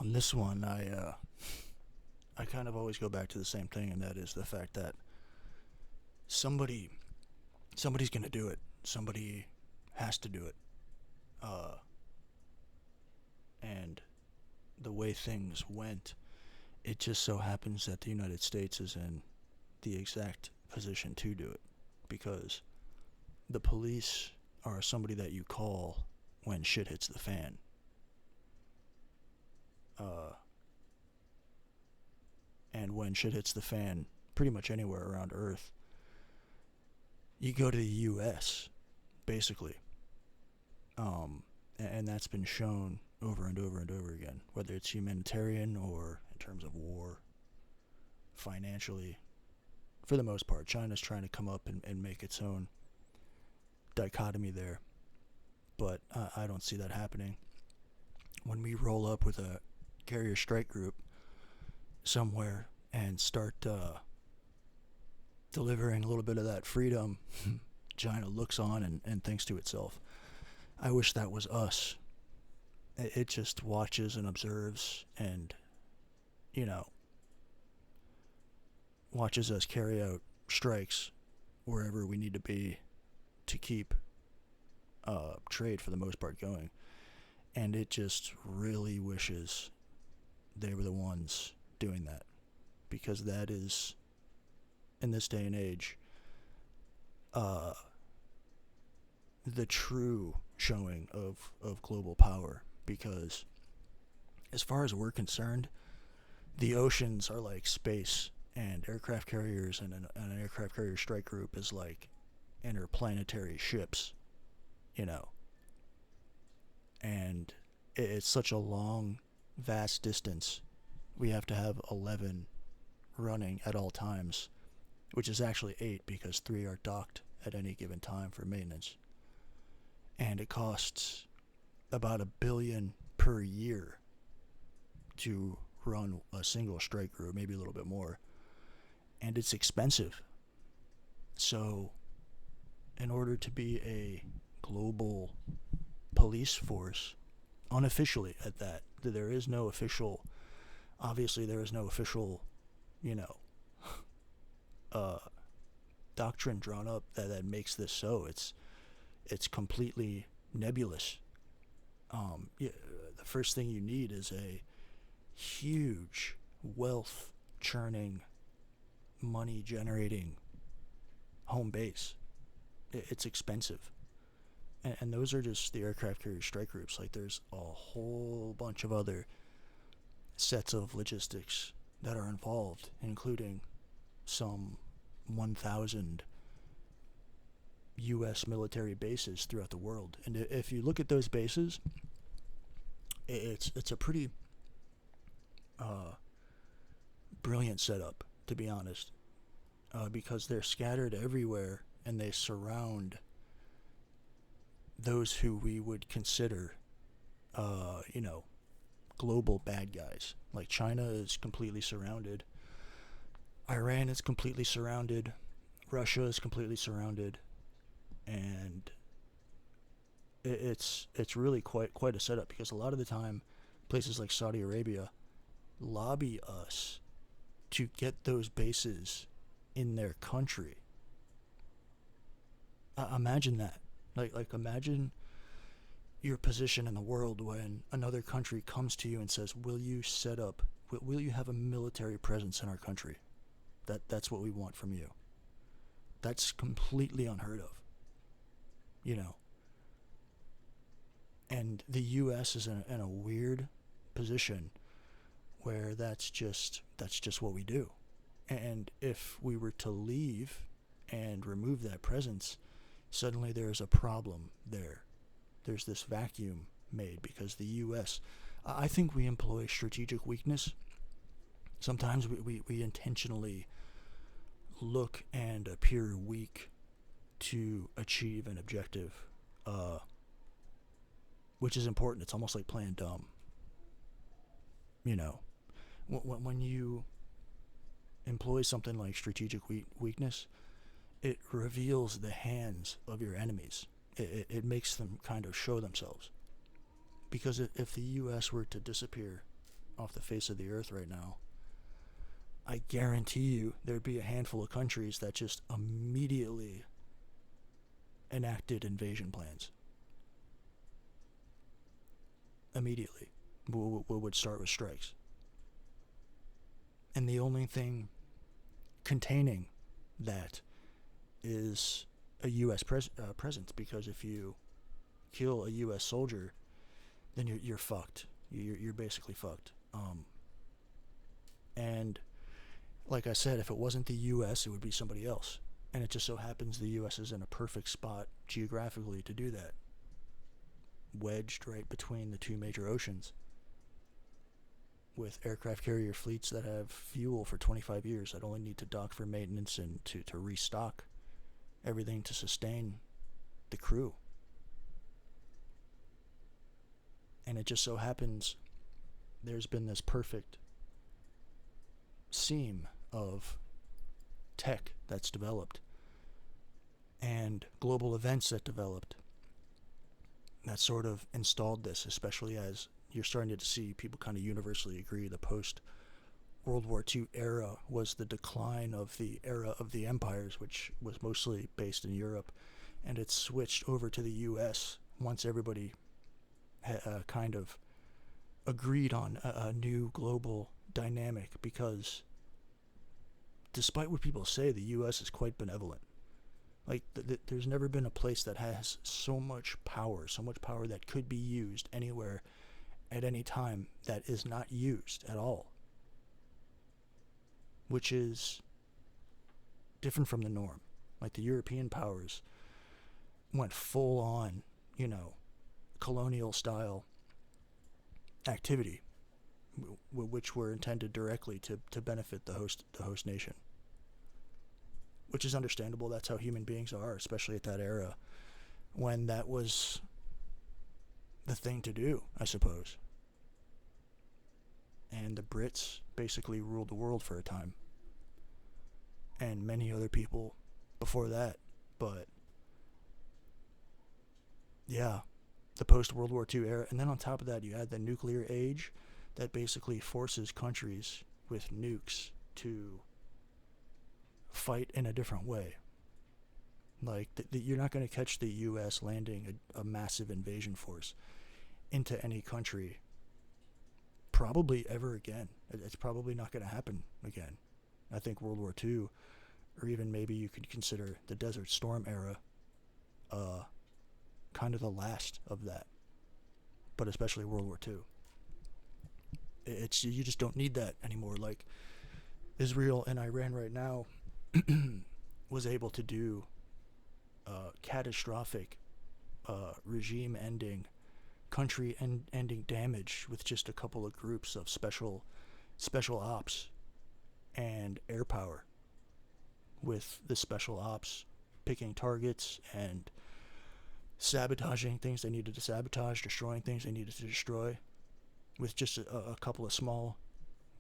On this one, I kind of always go back to the same thing, and that is the fact that somebody somebody's gonna do it. Somebody has to do it. Uh, and the way things went, it just so happens that the United States is in the exact position to do it because the police are somebody that you call when shit hits the fan. Uh, and when shit hits the fan, pretty much anywhere around Earth, you go to the U.S. basically, and that's been shown over and over and over again, whether it's humanitarian or in terms of war, financially. For the most part, China's trying to come up and make its own dichotomy there, but I don't see that happening. When we roll up with a carrier strike group somewhere and start delivering a little bit of that freedom, China looks on and thinks to itself, I wish that was us. It just watches and observes and, you know, watches us carry out strikes wherever we need to be to keep trade for the most part going. And it just really wishes they were the ones doing that. Because that is, in this day and age, uh, the true showing of global power. Because as far as we're concerned, the oceans are like space, and aircraft carriers and an aircraft carrier strike group is like interplanetary ships, you know. And it's such a long, vast distance. We have to have 11 running at all times, which is actually 8 because 3 are docked at any given time for maintenance. And it costs about $1 billion per year to run a single strike group, maybe a little bit more. And it's expensive. So, in order to be a global police force, unofficially at that, there is no official, obviously there is no official, you know, uh, doctrine drawn up that makes this so. It's completely nebulous. Yeah, the first thing you need is a huge wealth churning, money generating home base. It's expensive. And those are just the aircraft carrier strike groups. Like, there's a whole bunch of other sets of logistics that are involved, including some 1,000 U.S. military bases throughout the world. And if you look at those bases, it's a pretty brilliant setup, to be honest, because they're scattered everywhere and they surround those who we would consider, you know, global bad guys. Like, China is completely surrounded. Iran is completely surrounded. Russia is completely surrounded. And it's really quite a setup, because a lot of the time places like Saudi Arabia lobby us to get those bases in their country. Imagine that. Like imagine your position in the world when another country comes to you and says, "Will you set up? Will you have a military presence in our country? That's what we want from you." That's completely unheard of. You know. And the U.S. is in a weird position where that's just what we do. And if we were to leave and remove that presence, suddenly there's a problem there. There's this vacuum made because the U.S., I think we employ strategic weakness. Sometimes we intentionally look and appear weak to achieve an objective, which is important. It's almost like playing dumb. You know, when you employ something like strategic weakness, it reveals the hands of your enemies. It makes them kind of show themselves. Because if the U.S. were to disappear off the face of the earth right now, I guarantee you there'd be a handful of countries that just immediately enacted invasion plans. Immediately. Would start with strikes. And the only thing containing that is a U.S. presence, because if you kill a U.S. soldier, then you're fucked. You're basically fucked. And like I said, if it wasn't the U.S., it would be somebody else. And it just so happens the U.S. is in a perfect spot geographically to do that. Wedged right between the two major oceans, with aircraft carrier fleets that have fuel for 25 years that only need to dock for maintenance and to restock everything to sustain the crew. And it just so happens there's been this perfect seam of tech that's developed and global events that developed that sort of installed this, especially as you're starting to see people kind of universally agree the post-World War II era was the decline of the era of the empires, which was mostly based in Europe, and it switched over to the U.S. once everybody kind of agreed on a new global dynamic, because despite what people say, the U.S. is quite benevolent. Like, there's never been a place that has so much power that could be used anywhere at any time that is not used at all, which is different from the norm. Like, the European powers went full on, colonial style activity, which were intended directly to benefit the host nation, which is understandable. That's how human beings are, especially at that era when that was the thing to do, I suppose. And the Brits basically ruled the world for a time, and many other people before that. But yeah, the post-World War II era, and then on top of that you add the nuclear age that basically forces countries with nukes to fight in a different way. Like, you're not going to catch the U.S. landing a massive invasion force into any country probably ever again. It's probably not going to happen again. I think World War II, or even maybe you could consider the Desert Storm era, kind of the last of that. But especially World War II. You just don't need that anymore. Like, Israel and Iran right now was able to do catastrophic regime ending, country ending damage with just a couple of groups of special ops and air power, with the special ops picking targets and sabotaging things they needed to sabotage, destroying things they needed to destroy, with just a couple of small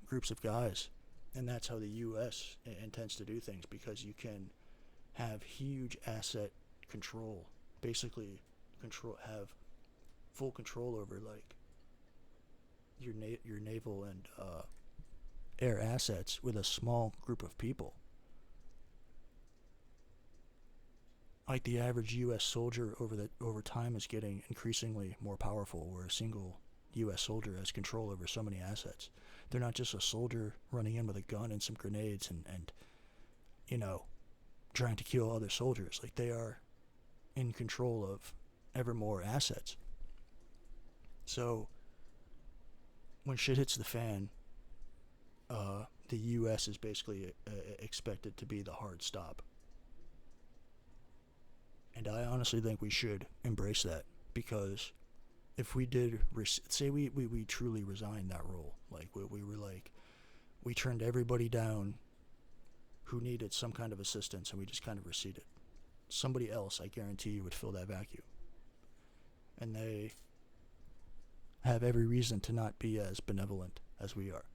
groups of guys. And that's how the U.S. intends to do things, because you can have huge asset control, basically have full control over, like, your naval and air assets with a small group of people. Like, the average U.S. soldier over time is getting increasingly more powerful, where a single U.S. soldier has control over so many assets. They're not just a soldier running in with a gun and some grenades and trying to kill other soldiers. Like, they are in control of ever more assets. So when shit hits the fan, the U.S. is basically expected to be the hard stop. And I honestly think we should embrace that, because if we did, say we truly resigned that role, like we were like, we turned everybody down who needed some kind of assistance, and we just kind of receded. Somebody else, I guarantee you, would fill that vacuum. And they have every reason to not be as benevolent as we are.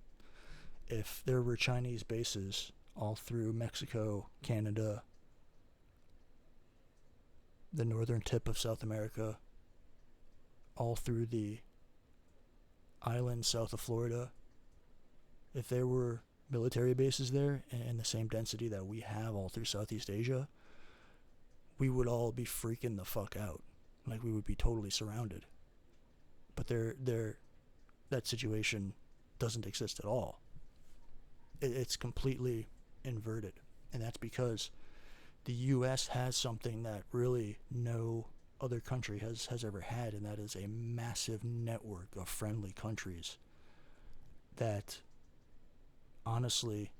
If there were Chinese bases all through Mexico, Canada, the northern tip of South America, all through the island south of Florida, If there were military bases there and the same density that we have all through Southeast Asia, we would all be freaking the fuck out. Like, we would be totally surrounded. But that situation doesn't exist at all. It's completely inverted. And that's because the U.S. has something that really no other country has ever had, and that is a massive network of friendly countries that honestly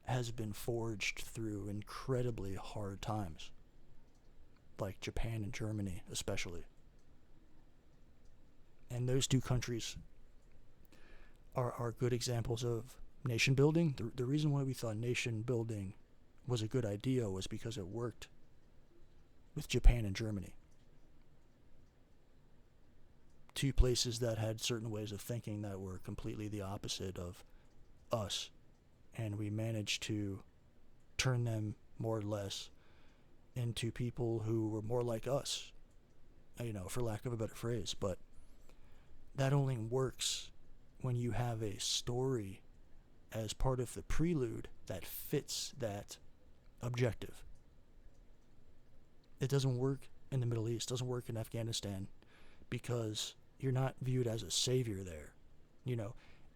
has been forged through incredibly hard times, like Japan and Germany especially. And those two countries are good examples of nation building. The reason why we thought nation building was a good idea was because it worked with Japan and Germany. Two places that had certain ways of thinking that were completely the opposite of us. And we managed to turn them more or less into people who were more like us, for lack of a better phrase. But that only works when you have a story as part of the prelude that fits that objective. It doesn't work in the Middle East, doesn't work in Afghanistan, because you're not viewed as a savior there,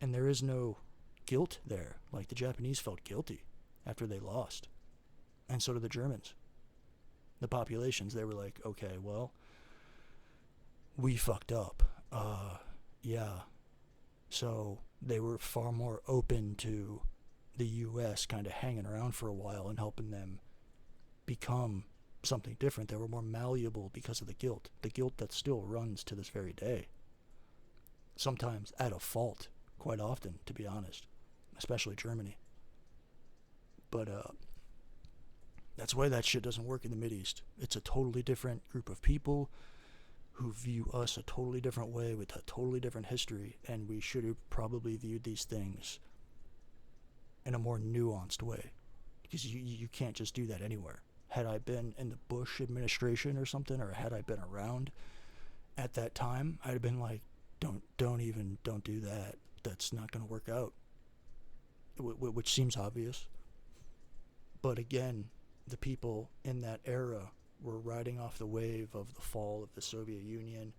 and there is no guilt there. Like, the Japanese felt guilty after they lost, and so did the Germans. The populations, they were like, okay, well, we fucked up. Yeah. So they were far more open to the U.S. kind of hanging around for a while and helping them become something different. They were more malleable because of the guilt that still runs to this very day. Sometimes at a fault, quite often, to be honest, especially Germany. But that's why that shit doesn't work in the Mideast. It's a totally different group of people who view us a totally different way with a totally different history, and we should have probably viewed these things in a more nuanced way, because you can't just do that anywhere. Had I been in the Bush administration or something, or had I been around at that time, I'd have been like, don't do that. That's not going to work out. Which seems obvious. But again, the people in that era were riding off the wave of the fall of the Soviet Union,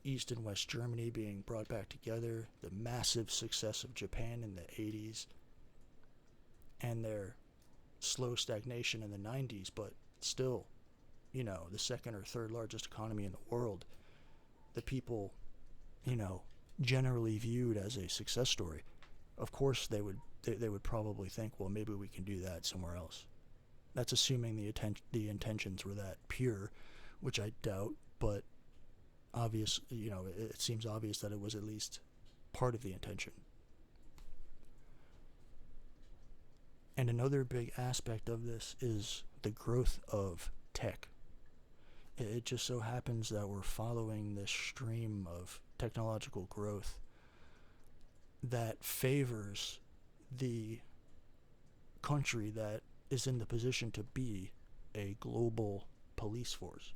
East and West Germany being brought back together, the massive success of Japan in the 80s, and their slow stagnation in the 90s, but still, the second or third largest economy in the world. The people, generally viewed as a success story. Of course, they would probably think, well, maybe we can do that somewhere else. That's assuming the intentions were that pure, which I doubt, but it seems obvious that it was at least part of the intention. And another big aspect of this is the growth of tech. It just so happens that we're following this stream of technological growth that favors the country that is in the position to be a global police force.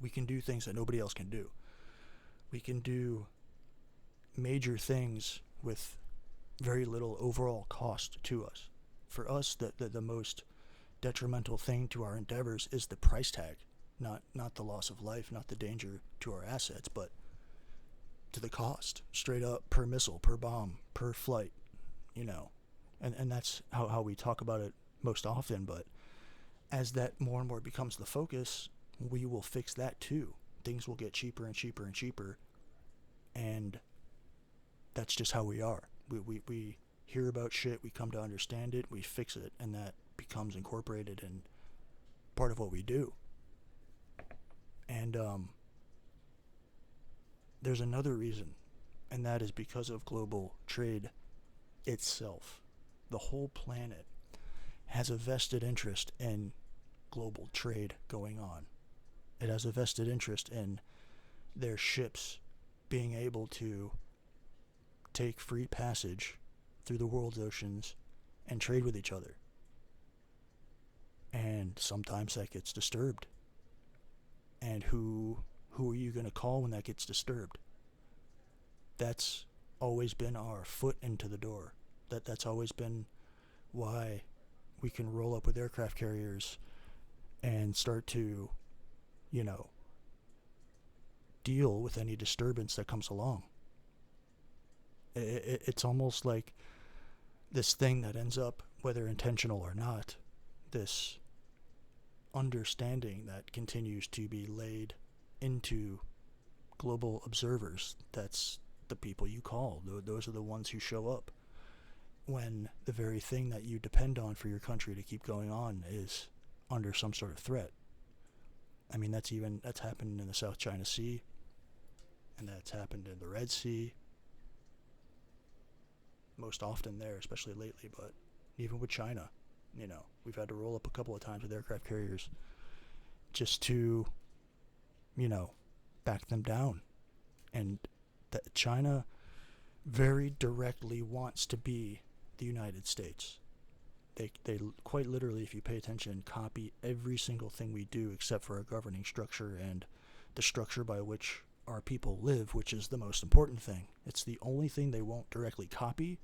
We can do things that nobody else can do. We can do major things with very little overall cost to us. For us, the most detrimental thing to our endeavors is the price tag, not the loss of life, not the danger to our assets, but to the cost, straight up, per missile, per bomb, per flight, and that's how we talk about it most often. But as that more and more becomes the focus, we will fix that too. Things will get cheaper and cheaper and cheaper, and that's just how we are. We hear about shit, we come to understand it, we fix it, and that becomes incorporated in part of what we do. And there's another reason, and that is because of global trade itself. The whole planet has a vested interest in global trade going on. It has a vested interest in their ships being able to take free passage through the world's oceans and trade with each other. And sometimes that gets disturbed. And who are you going to call when that gets disturbed? That's always been our foot into the door. That's always been why we can roll up with aircraft carriers and start to, you know, deal with any disturbance that comes along. It's almost like this thing that ends up, whether intentional or not, this understanding that continues to be laid into global observers. That's the people you call. Those are the ones who show up when the very thing that you depend on for your country to keep going on is under some sort of threat. I mean, that's happened in the South China Sea, and that's happened in the Red Sea. Most often there, especially lately, but even with China, we've had to roll up a couple of times with aircraft carriers just to, back them down. And that China very directly wants to be the United States. They quite literally, if you pay attention, copy every single thing we do except for our governing structure and the structure by which our people live, which is the most important thing. It's the only thing they won't directly copy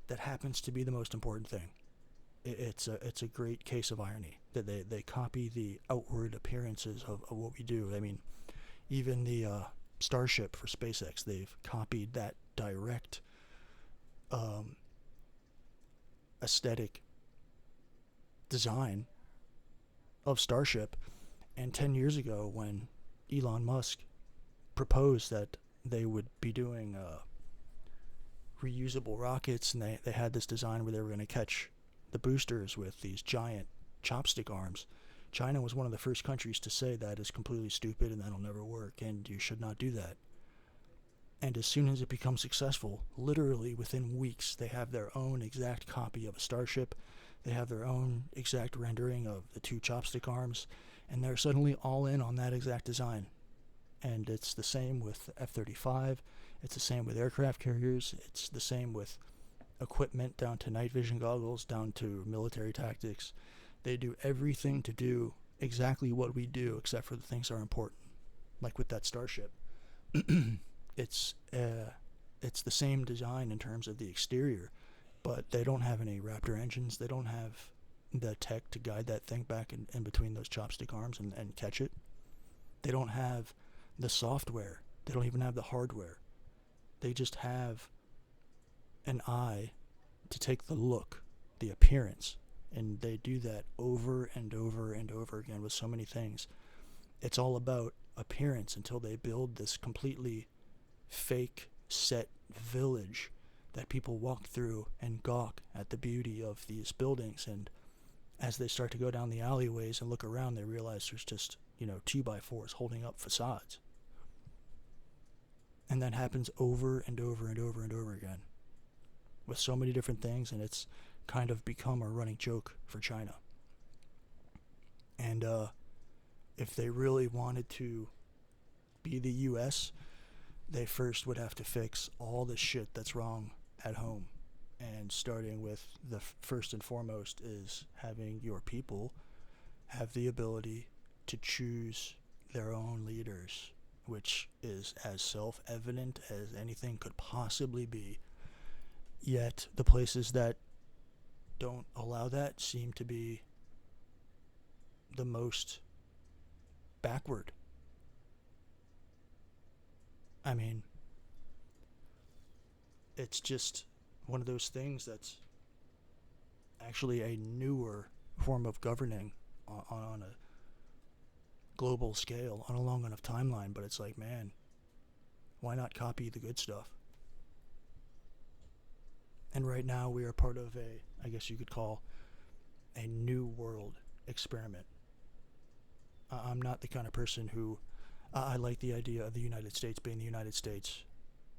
that happens to be the most important thing. It's a great case of irony that they copy the outward appearances of what we do. I mean, even the Starship for SpaceX, they've copied that direct aesthetic design of Starship. And 10 years ago, when Elon Musk proposed that they would be doing reusable rockets, and they had this design where they were going to catch the boosters with these giant chopstick arms, China was one of the first countries to say that is completely stupid and that'll never work and you should not do that. And as soon as it becomes successful, literally within weeks, they have their own exact copy of a Starship. They have their own exact rendering of the two chopstick arms, and they're suddenly all in on that exact design. And it's the same with F-35. It's the same with aircraft carriers. It's the same with equipment, down to night vision goggles, down to military tactics. They do everything to do exactly what we do, except for the things that are important. Like with that Starship. It's the same design in terms of the exterior, but they don't have any Raptor engines. They don't have the tech to guide that thing back in between those chopstick arms and catch it. They don't have the software. They don't even have the hardware. They just have an eye to take the look, the appearance, and they do that over and over and over again with so many things. It's all about appearance until they build this completely fake set village that people walk through and gawk at the beauty of these buildings. And as they start to go down the alleyways and look around, they realize there's just 2x4s holding up facades. And that happens over and over and over and over again with so many different things, and it's kind of become a running joke for China. And if they really wanted to be the U.S., they first would have to fix all the shit that's wrong at home. And starting with the first and foremost is having your people have the ability to choose their own leaders, which is as self-evident as anything could possibly be. Yet the places that don't allow that seem to be the most backward. I mean, it's just one of those things that's actually a newer form of governing on a global scale, on a long enough timeline, but it's like, man, why not copy the good stuff? And right now we are part of I guess you could call, a new world experiment. I'm not the kind of person who, I like the idea of the United States being the United States,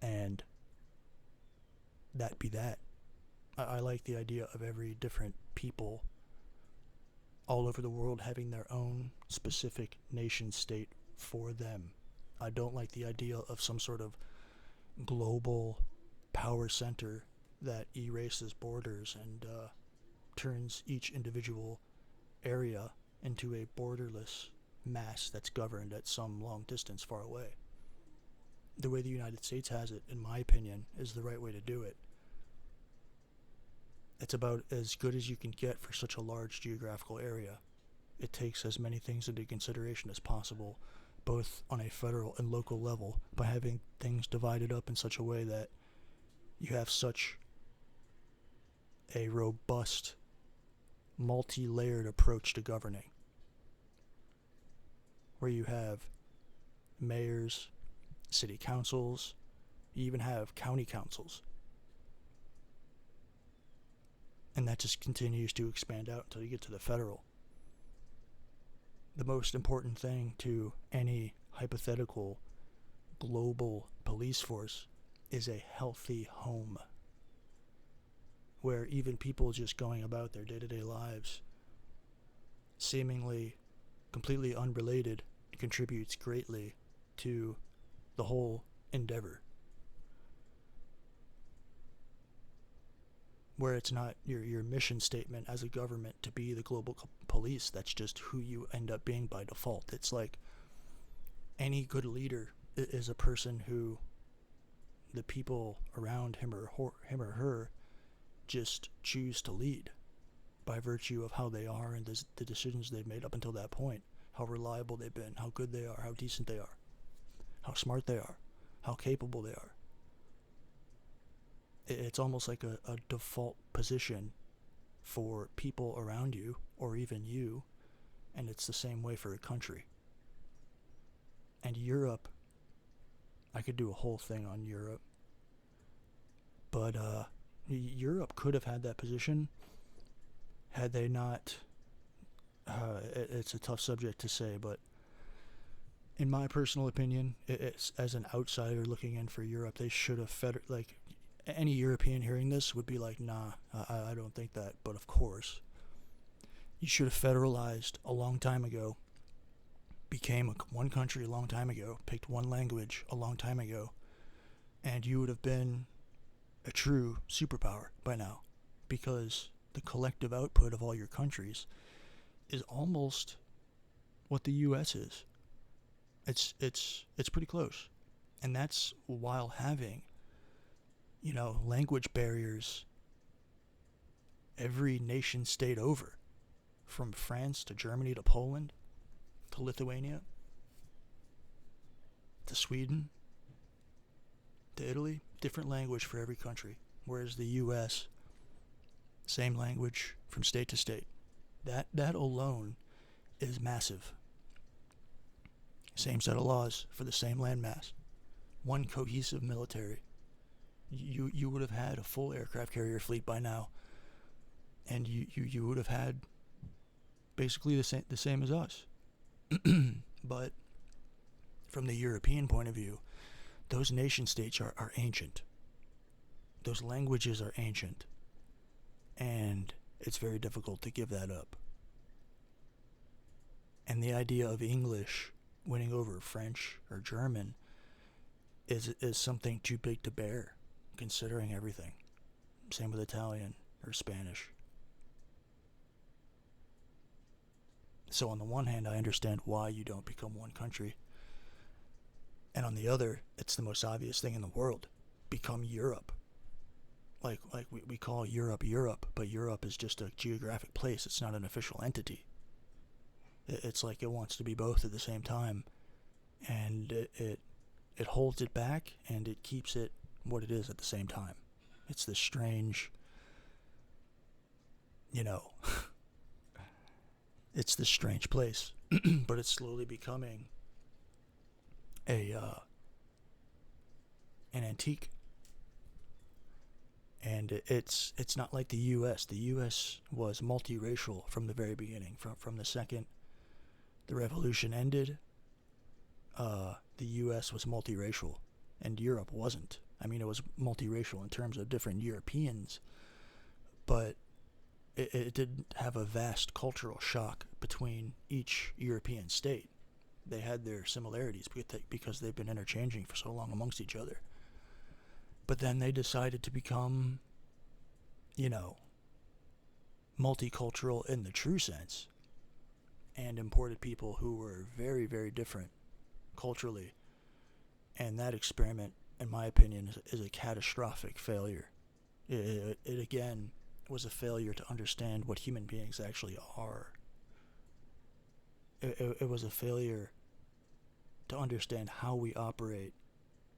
and that be that. I like the idea of every different people all over the world having their own specific nation state for them. I don't like the idea of some sort of global power center that erases borders and turns each individual area into a borderless mass that's governed at some long distance far away. the way the United States has it, in my opinion, is the right way to do it. It's about as good as you can get for such a large geographical area. It takes as many things into consideration as possible, both on a federal and local level, by having things divided up in such a way that you have such a robust, multi-layered approach to governing, where you have mayors, city councils, you even have county councils. And that just continues to expand out until you get to the federal. The most important thing to any hypothetical global police force is a healthy home, where even people just going about their day-to-day lives, seemingly completely unrelated, contributes greatly to the whole endeavor. Where it's not your mission statement as a government to be the global police, that's just who you end up being by default. It's like any good leader is a person who the people around him or her just choose to lead by virtue of how they are and the decisions they've made up until that point, how reliable they've been, how good they are, how decent they are, how smart they are, how capable they are. It's almost like a default position for people around you, or even you, and it's the same way for a country. And Europe, I could do a whole thing on Europe, but Europe could have had that position had they not, it's a tough subject to say, but in my personal opinion, it's, as an outsider looking in for Europe, they should have any European hearing this would be like, nah, I don't think that. But of course, you should have federalized a long time ago, became one country a long time ago, picked one language a long time ago, and you would have been a true superpower by now, because the collective output of all your countries is almost what the U.S. is. It's pretty close, and that's while having, language barriers every nation state over, from France to Germany to Poland to Lithuania to Sweden to Italy, different language for every country. Whereas the U.S., same language from state to state. That alone is massive. Same set of laws for the same landmass. One cohesive military. You would have had a full aircraft carrier fleet by now, and you would have had basically the same as us. But from the European point of view, those nation states are ancient. Those languages are ancient, and it's very difficult to give that up. And the idea of English winning over French or German is something too big to bear, considering everything. Same with Italian or Spanish. So on the one hand, I understand why you don't become one country. And on the other, it's the most obvious thing in the world. Become Europe. Like we call Europe, but Europe is just a geographic place. It's not an official entity. It's like it wants to be both at the same time. And it holds it back, and it keeps it what it is at the same time. It's this strange, it's this strange place. But it's slowly becoming an antique. And it's not like the U.S. The U.S. was multiracial from the very beginning. From the second the revolution ended, the U.S. was multiracial, and Europe wasn't. I mean, it was multiracial in terms of different Europeans, but it didn't have a vast cultural shock between each European state. They had their similarities because they've been interchanging for so long amongst each other. But then they decided to become, multicultural in the true sense, and imported people who were very, very different culturally And that experiment, in my opinion, is a catastrophic failure. It again was a failure to understand what human beings actually are. It was a failure to understand how we operate,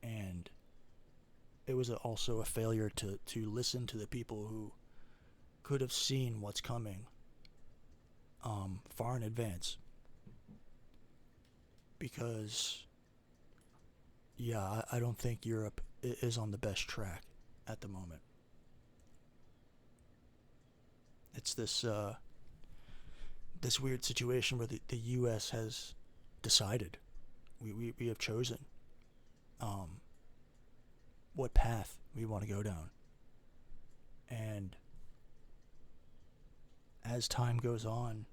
and it was also a failure to listen to the people who could have seen what's coming far in advance. Because, yeah, I don't think Europe is on the best track at the moment. It's this weird situation where the U.S. has decided, we have chosen um, what path we want to go down. And as time goes on,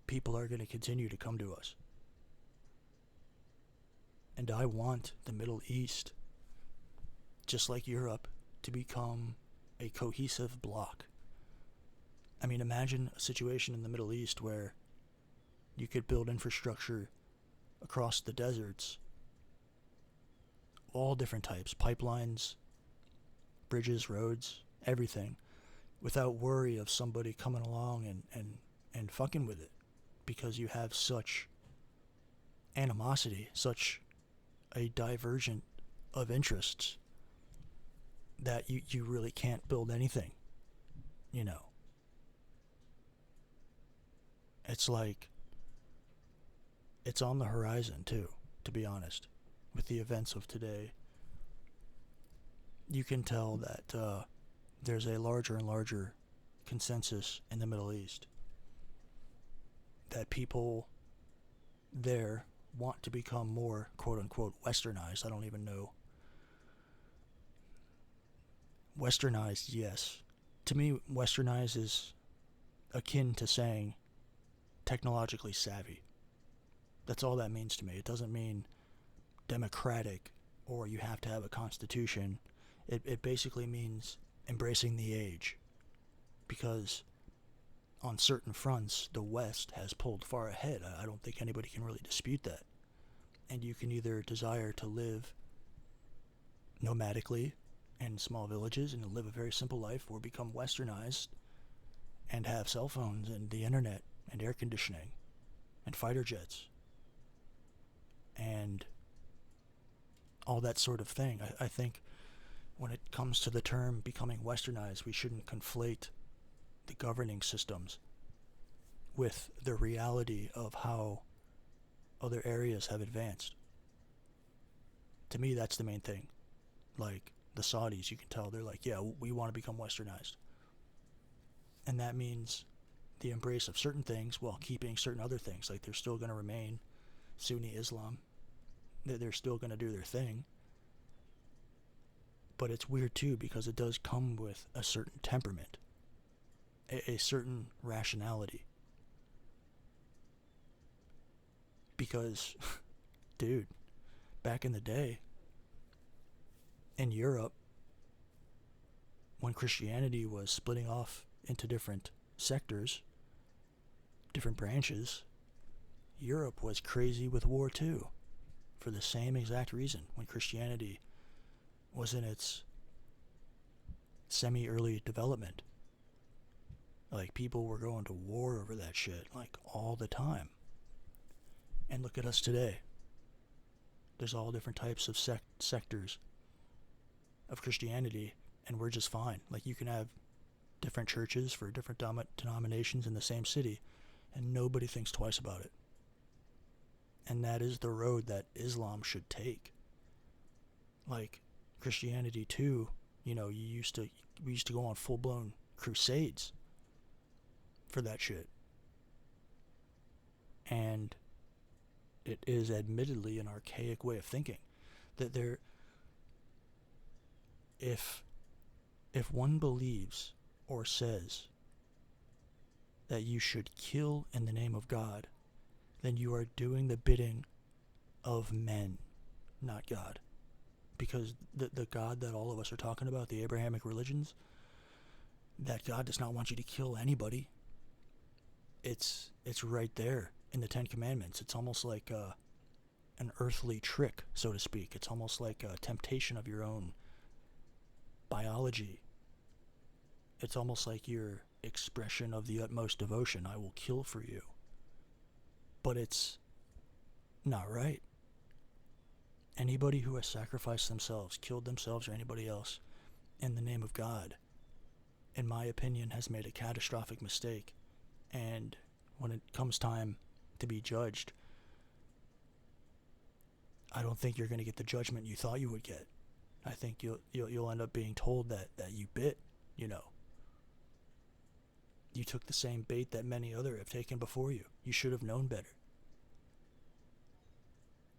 people are going to continue to come to us. And I want the Middle East, just like Europe, to become a cohesive bloc. I mean, imagine a situation in the Middle East where you could build infrastructure across the deserts, all different types, pipelines, bridges, roads, everything, without worry of somebody coming along and fucking with it, because you have such animosity, such a divergent of interests, that you really can't build anything, you know. It's like, it's on the horizon too, to be honest. With the events of today, you can tell that there's a larger and larger consensus in the Middle East that people there want to become more quote-unquote westernized. I don't even know. Westernized, yes. To me, westernized is akin to saying technologically savvy. That's all that means to me. It doesn't mean democratic or you have to have a constitution. It basically means embracing the age. Because on certain fronts, the West has pulled far ahead. I don't think anybody can really dispute that. And you can either desire to live nomadically in small villages and live a very simple life, or become westernized and have cell phones and the internet and air conditioning and fighter jets and all that sort of thing. I think when it comes to the term becoming westernized, we shouldn't conflate the governing systems with the reality of how other areas have advanced. To me, that's the main thing. Like the Saudis, you can tell they're like, yeah, we want to become westernized. And that means the embrace of certain things while keeping certain other things. Like they're still going to remain Sunni Islam. They're still going to do their thing. But it's weird too, because it does come with a certain temperament, a certain rationality. Because, dude, back in the day, in Europe, when Christianity was splitting off into different sectors, different branches, Europe was crazy with war too, for the same exact reason. When Christianity was in its semi-early development, like people were going to war over that shit, like all the time. And look at us today. There's all different types of sectors of Christianity, and we're just fine. Like you can have different churches for different denominations in the same city, and nobody thinks twice about it. And that is the road that Islam should take. Like Christianity too, you know, we used to go on full-blown crusades for that shit. And it is admittedly an archaic way of thinking. That if one believes or says that you should kill in the name of God, then you are doing the bidding of men, not God. Because the God that all of us are talking about, the Abrahamic religions, that God does not want you to kill anybody. It's right there in the Ten Commandments. It's almost like an earthly trick, so to speak. It's almost like a temptation of your own biology. It's almost like your expression of the utmost devotion. I will kill for you. But it's not right. Anybody who has sacrificed themselves, killed themselves or anybody else in the name of God, in my opinion, has made a catastrophic mistake. And when it comes time to be judged, I don't think you're going to get the judgment you thought you would get. I think you'll end up being told that you bit, you know. You took the same bait that many other have taken before you. You should have known better.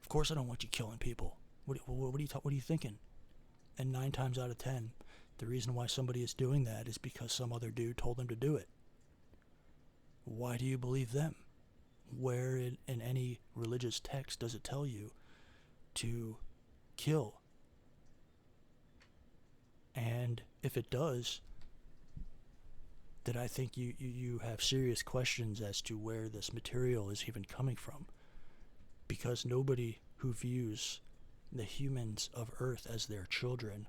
Of course I don't want you killing people. What are you thinking? And 9 times out of 10, the reason why somebody is doing that is because some other dude told them to do it. Why do you believe them? Where in any religious text does it tell you to kill? And if it does, then I think you have serious questions as to where this material is even coming from. Because nobody who views the humans of Earth as their children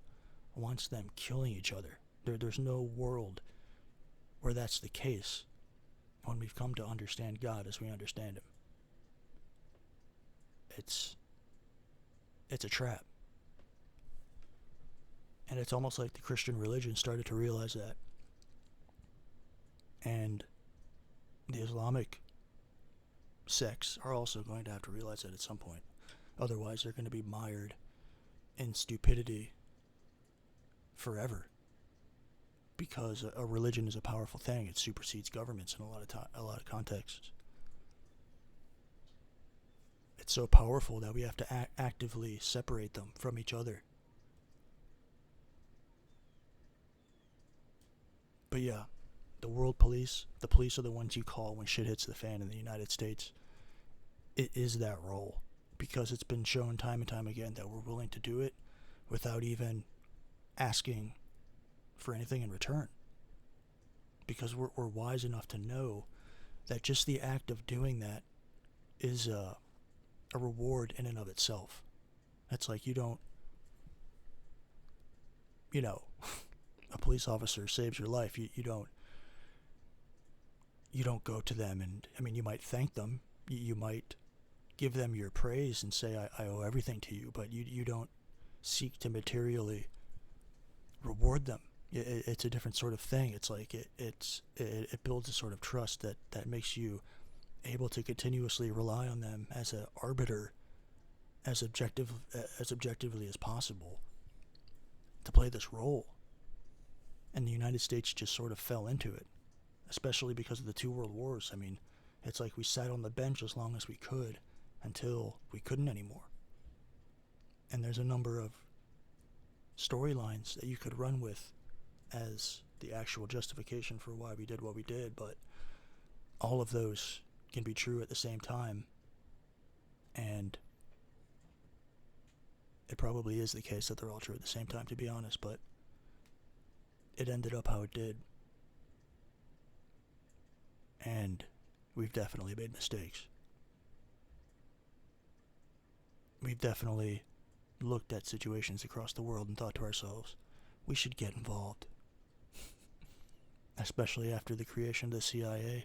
wants them killing each other. There's no world where that's the case when we've come to understand God as we understand Him. It's a trap. And it's almost like the Christian religion started to realize that. And the Islamic sects are also going to have to realize that at some point. Otherwise, they're going to be mired in stupidity forever. Because a religion is a powerful thing. It supersedes governments in a lot of contexts. It's so powerful that we have to actively separate them from each other. But yeah, the world police, the police are the ones you call when shit hits the fan in the United States. It is that role, because it's been shown time and time again that we're willing to do it without even asking for anything in return. Because we're wise enough to know that just the act of doing that is a reward in and of itself. It's like a police officer saves your life. You don't go to them and, I mean, you might thank them. You might give them your praise and say, I owe everything to you, but you don't seek to materially reward them. It's a different sort of thing. It's like it builds a sort of trust that makes you able to continuously rely on them as an arbiter, as objectively as possible, to play this role. And the United States just sort of fell into it, especially because of the 2 world wars. I mean, it's like we sat on the bench as long as we could until we couldn't anymore. And there's a number of storylines that you could run with as the actual justification for why we did what we did, but all of those can be true at the same time. And it probably is the case that they're all true at the same time, to be honest, but it ended up how it did. And we've definitely made mistakes. We've definitely looked at situations across the world and thought to ourselves, we should get involved. Especially after the creation of the CIA.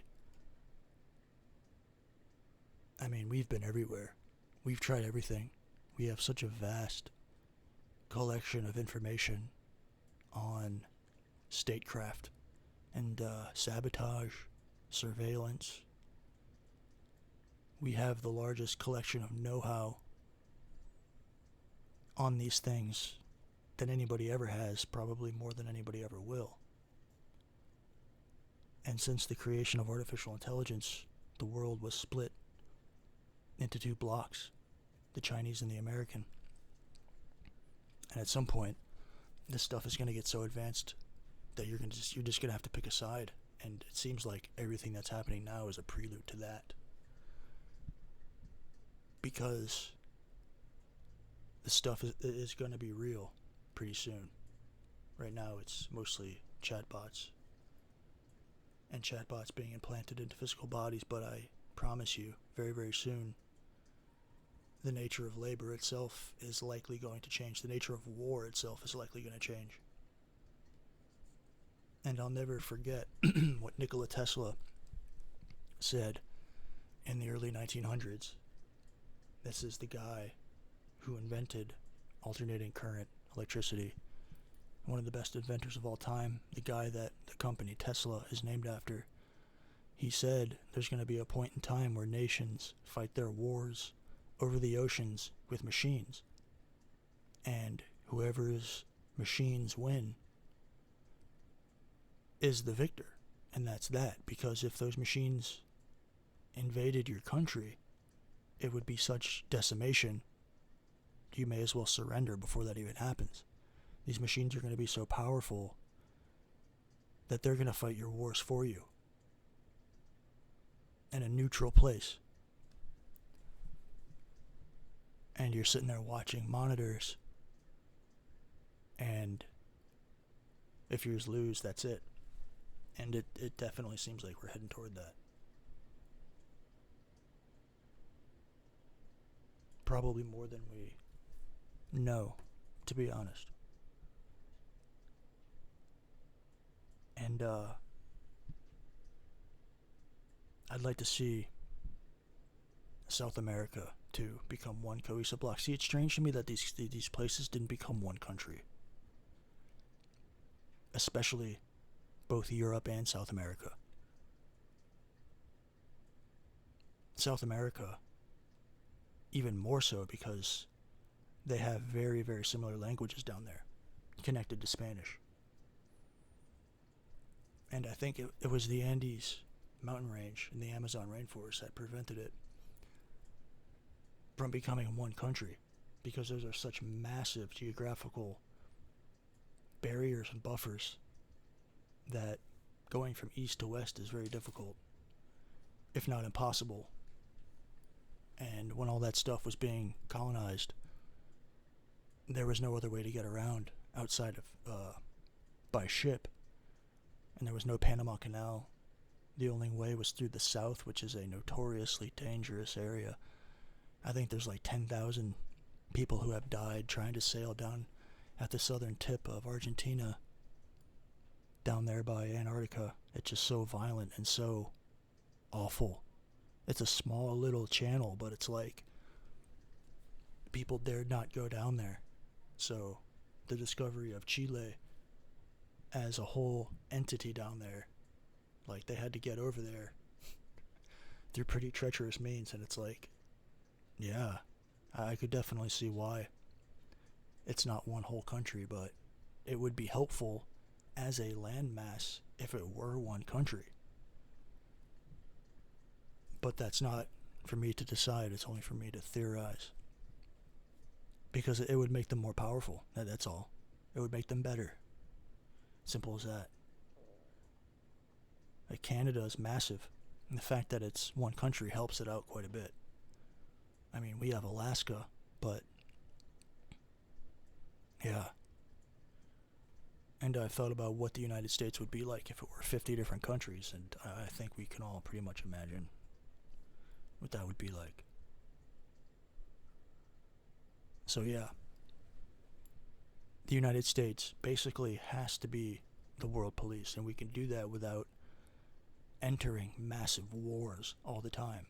I mean, we've been everywhere. We've tried everything. We have such a vast collection of information on statecraft and sabotage, surveillance. We have the largest collection of know-how on these things than anybody ever has, probably more than anybody ever will. And since the creation of artificial intelligence, the world was split into 2 blocks, the Chinese and the American. And at some point, this stuff is going to get so advanced that you're just going to have to pick a side. And it seems like everything that's happening now is a prelude to that. Because the stuff is going to be real pretty soon. Right now it's mostly chatbots. And chatbots being implanted into physical bodies, but I promise you, very, very soon, the nature of labor itself is likely going to change. The nature of war itself is likely going to change. And I'll never forget what Nikola Tesla said in the early 1900s. This is the guy who invented alternating current electricity. One of the best inventors of all time, the guy that the company Tesla is named after. He said there's going to be a point in time where nations fight their wars over the oceans with machines. And whoever's machines win is the victor. And that's that. Because if those machines invaded your country, it would be such decimation, you may as well surrender before that even happens. These machines are going to be so powerful that they're going to fight your wars for you in a neutral place. And you're sitting there watching monitors, and if yours lose, that's it. And it definitely seems like we're heading toward that. Probably more than we know, to be honest. And I'd like to see South America to become one cohesive block. See, it's strange to me that these places didn't become one country, especially both Europe and South America. South America, even more so because they have very, very similar languages down there, connected to Spanish. And I think it was the Andes mountain range in the Amazon rainforest that prevented it from becoming one country, because those are such massive geographical barriers and buffers that going from east to west is very difficult, if not impossible. And when all that stuff was being colonized, there was no other way to get around outside of by ship, and there was no Panama Canal. The only way was through the south, which is a notoriously dangerous area. I think there's like 10,000 people who have died trying to sail down at the southern tip of Argentina, down there by Antarctica. It's just so violent and so awful. It's a small little channel, but it's like people dared not go down there. So the discovery of Chile as a whole entity down there, like they had to get over there through pretty treacherous means. And it's like, yeah, I could definitely see why it's not one whole country, but it would be helpful as a landmass if it were one country. But that's not for me to decide. It's only for me to theorize. Because it would make them more powerful. That's all. It would make them better. Simple as that. Like Canada is massive. And the fact that it's one country helps it out quite a bit. I mean, we have Alaska, but yeah. And I thought about what the United States would be like if it were 50 different countries, and I think we can all pretty much imagine what that would be like. So yeah, the United States basically has to be the world police, and we can do that without entering massive wars all the time.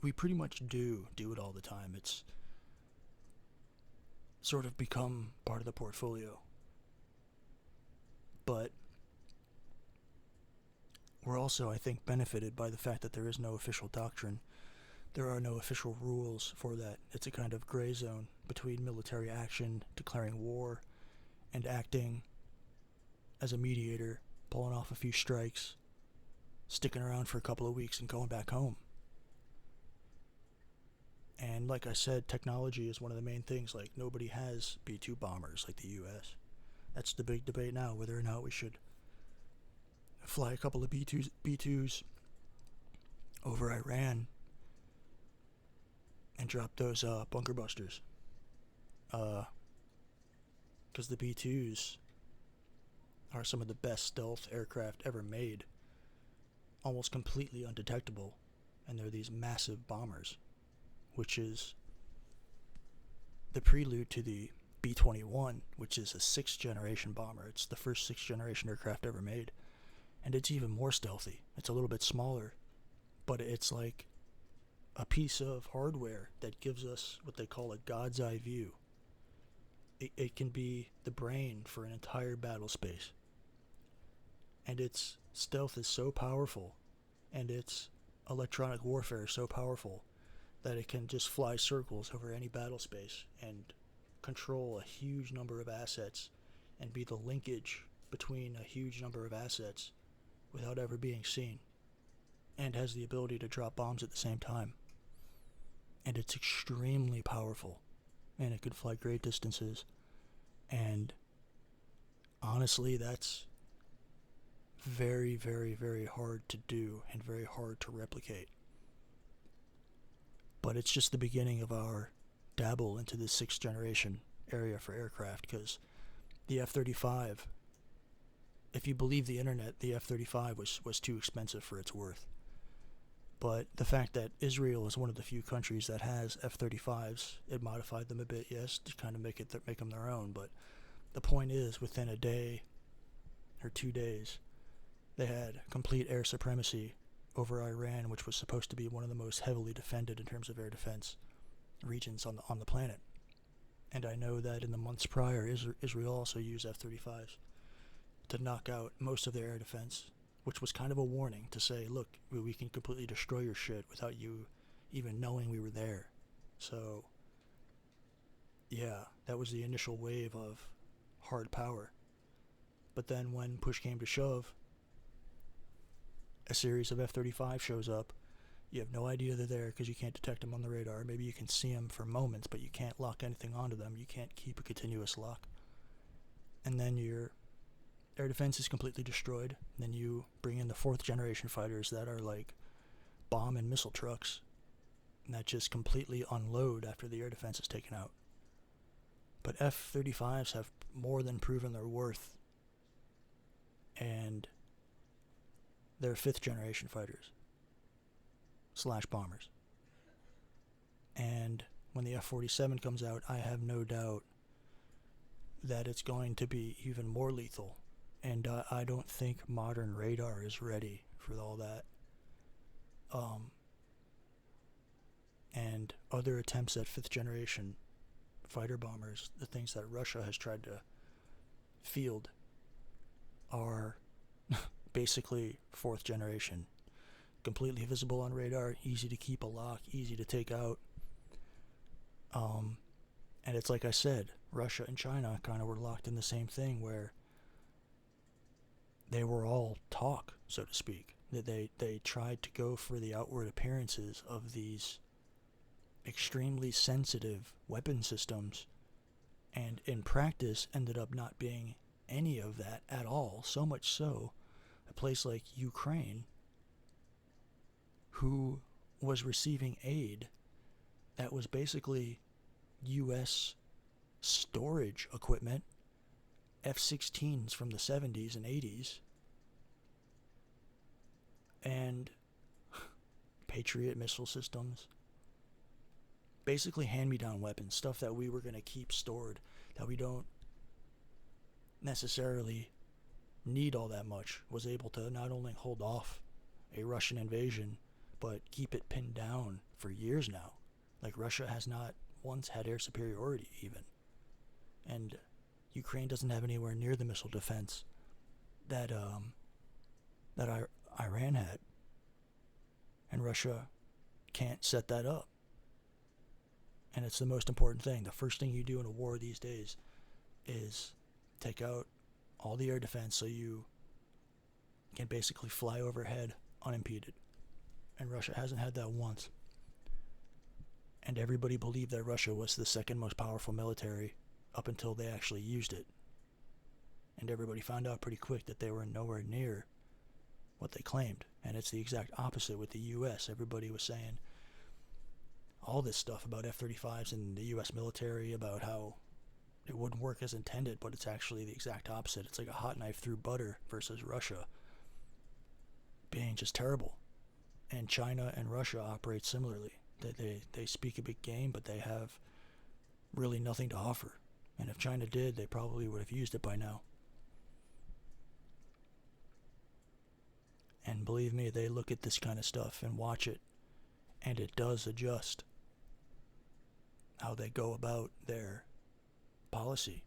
We pretty much do it all the time. It's sort of become part of the portfolio. But we're also, I think, benefited by the fact that there is no official doctrine. There are no official rules for that. It's a kind of gray zone between military action, declaring war, and acting as a mediator, pulling off a few strikes, sticking around for a couple of weeks and going back home. And like I said, technology is one of the main things. Like, nobody has B-2 bombers like the U.S. That's the big debate now, whether or not we should fly a couple of B-2s over Iran and drop those bunker busters. Because the B-2s are some of the best stealth aircraft ever made. Almost completely undetectable. And they're these massive bombers, which is the prelude to the B-21, which is a 6th generation bomber. It's the first 6th generation aircraft ever made. And it's even more stealthy. It's a little bit smaller, but it's like a piece of hardware that gives us what they call a God's eye view. It can be the brain for an entire battle space. And its stealth is so powerful, and its electronic warfare is so powerful, that it can just fly circles over any battle space and control a huge number of assets and be the linkage between a huge number of assets without ever being seen, and has the ability to drop bombs at the same time. And it's extremely powerful, and it could fly great distances, and honestly, that's very, very, very hard to do and very hard to replicate. But it's just the beginning of our dabble into the 6th generation area for aircraft, because the F-35, if you believe the internet, the F-35 was too expensive for its worth. But the fact that Israel is one of the few countries that has F-35s, it modified them a bit, yes, to kind of make them their own. But the point is, within a day or 2 days, they had complete air supremacy over Iran, which was supposed to be one of the most heavily defended in terms of air defense regions on the planet. And I know that in the months prior, Israel also used F-35s to knock out most of their air defense, which was kind of a warning to say, look, we can completely destroy your shit without you even knowing we were there. So, yeah, that was the initial wave of hard power. But then when push came to shove, a series of F-35 shows up. You have no idea they're there because you can't detect them on the radar. Maybe you can see them for moments, but you can't lock anything onto them. You can't keep a continuous lock. And then your air defense is completely destroyed. And then you bring in the 4th generation fighters that are like bomb and missile trucks, and that just completely unload after the air defense is taken out. But F-35s have more than proven their worth, and they're 5th generation fighters / bombers. And when the F-47 comes out, I have no doubt that it's going to be even more lethal. And I don't think modern radar is ready for all that. And other attempts at 5th generation fighter bombers, the things that Russia has tried to field, are basically 4th generation. Completely visible on radar, easy to keep a lock, easy to take out. And it's like I said, Russia and China kind of were locked in the same thing, where they were all talk, so to speak. They tried to go for the outward appearances of these extremely sensitive weapon systems, and in practice ended up not being any of that at all. So much so, a place like Ukraine, who was receiving aid that was basically U.S. storage equipment, F-16s from the 70s and 80s, and Patriot missile systems. Basically hand-me-down weapons, stuff that we were going to keep stored, that we don't necessarily need all that much, was able to not only hold off a Russian invasion, but keep it pinned down for years now. Like, Russia has not once had air superiority, even. And Ukraine doesn't have anywhere near the missile defense that Iran had. And Russia can't set that up. And it's the most important thing. The first thing you do in a war these days is take out all the air defense so you can basically fly overhead unimpeded. And Russia hasn't had that once. And everybody believed that Russia was the second most powerful military up until they actually used it. And everybody found out pretty quick that they were nowhere near what they claimed. And it's the exact opposite with the U.S. Everybody was saying all this stuff about F-35s and the U.S. military, about how it wouldn't work as intended, but it's actually the exact opposite. It's like a hot knife through butter versus Russia being just terrible. And China and Russia operate similarly. They speak a big game, but they have really nothing to offer. And if China did, they probably would have used it by now. And believe me, they look at this kind of stuff and watch it, and it does adjust how they go about their policy